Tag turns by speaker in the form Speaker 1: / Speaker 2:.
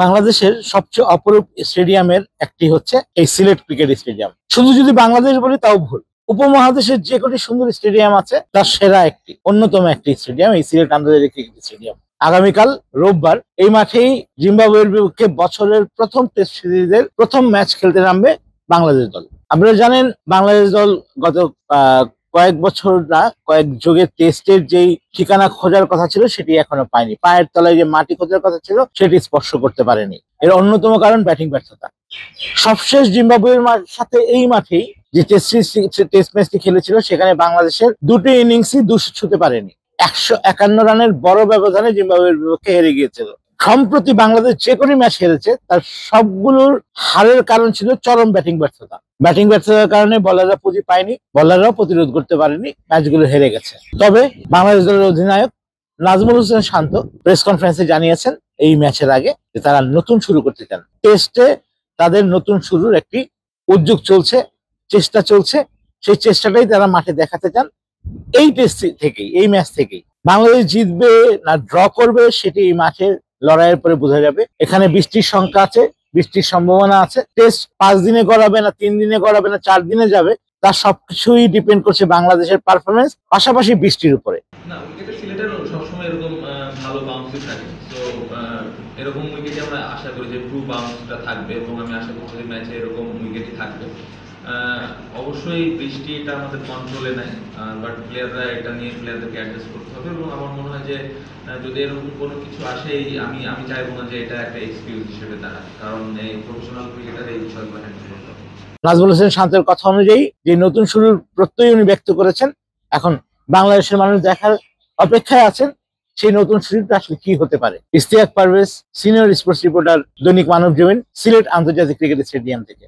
Speaker 1: বাংলাদেশের সবচেয়ে অপরূপ স্টেডিয়ামের একটি হচ্ছে এই সিলেট ক্রিকেট স্টেডিয়াম। শুধু যদি বাংলাদেশ বলি তাও ভুল। উপমহাদেশের যে কটি সুন্দর স্টেডিয়াম আছে তার সেরা একটি অন্যতম একটি স্টেডিয়াম এই সিলেট আন্তর্জাতিক ক্রিকেট স্টেডিয়াম। আগামীকাল রোববার এই মাঠেই জিম্বাবুয়ের বিপক্ষে বছরের প্রথম টেস্ট সিরিজের প্রথম ম্যাচ খেলতে নামবে বাংলাদেশ দল। আপনারা জানেন বাংলাদেশ দল গত কয়েক বছর না কয়েক যুগের টেস্টের যেই ঠিকানা খোঁজার কথা ছিল সেটি এখনো পায়নি। পায়ের তলায় যে মাটি খোঁজার কথা ছিল সেটি স্পর্শ করতে পারেনি। এর অন্যতম কারণ ব্যাটিং ব্যর্থতা। সবশেষ জিম্বাবুয়ের সাথে এই মাঠেই যে টেস্ট ম্যাচটি খেলেছিল সেখানে বাংলাদেশের দুটি ইনিংসই 200 ছুঁতে পারেনি। 151 রানের বড় ব্যবধানে জিম্বাবুয়ের বিপক্ষে হেরে গিয়েছিল। সম্প্রতি বাংলাদেশ যে কোনো ম্যাচ হেরেছে তার সবগুলোর হারের কারণ ছিল চরম ব্যাটিং ব্যর্থতা। ব্যাটিং ব্যর্থতার কারণে বলাররা পুঁজি পায়নি, বলাররাও প্রতিরোধ করতে পারেনি, ম্যাচগুলো হেরে গেছে। তবে বাংলাদেশ দলের অধিনায়ক নাজমুল হোসেন শান্ত প্রেস কনফারেন্সে জানিয়েছেন এই ম্যাচের আগে যে তারা নতুন শুরু করতে চান। টেস্টে তাদের নতুন শুরুর একটি উদ্যোগ চলছে, চেষ্টা চলছে। সেই চেষ্টাটাই তারা মাঠে দেখাতে চান। এই টেস্ট থেকেই, এই ম্যাচ থেকেই বাংলাদেশ জিতবে না ড্র করবে সেটি এই মাঠের লড়াইয়ের পরে বোঝা যাবে। এখানে বৃষ্টির সংখ্যা আছে, বৃষ্টির সম্ভাবনা আছে। টেস্ট 5 দিনে গড়াবে না 3 দিনে গড়াবে না 4 দিনে যাবে, তার সবকিছুই ডিপেন্ড করছে বাংলাদেশের পারফরমেন্স, পাশাপাশি বৃষ্টির উপরে।
Speaker 2: না, উইকেটে সিলেটের সবসময় এরকম ভালো বাউন্সই থাকে। তো এরকম উইকেটে আমরা আশা করি যে ট্রু বাউন্সটা থাকবে এবং আমি আশা করছি যে ম্যাচে এরকম উইকেটই থাকবে। অবশ্যই বৃষ্টি এটা আমাদের কন্ট্রোলে নাই, বাট প্লেয়াররা এটা নিয়ে প্লেয়ারদেরকে অ্যাডজাস্ট করতে হবে এবং আমার মনে হয় যে যদি এরকম কোনো কিছু আসে আমি চাইবো না যে এটা একটা এক্সকিউজ হিসেবে দাঁড়ায়, কারণ এই প্রফেশনাল ক্রিকেটার এই বিষয়গুলো হ্যান্ডেল করতে হবে।
Speaker 1: নাজমুল হোসেন শান্তের কথা অনুযায়ী যে নতুন শুরুর প্রত্যয় উনি ব্যক্ত করেছেন, এখন বাংলাদেশের মানুষ দেখার অপেক্ষায় আছেন সেই নতুন শুরুটা আসলে কি হতে পারে। Ishtiaq Parvez, senior sports reporter, দৈনিক মানবজমিন, সিলেট আন্তর্জাতিক ক্রিকেট স্টেডিয়াম থেকে।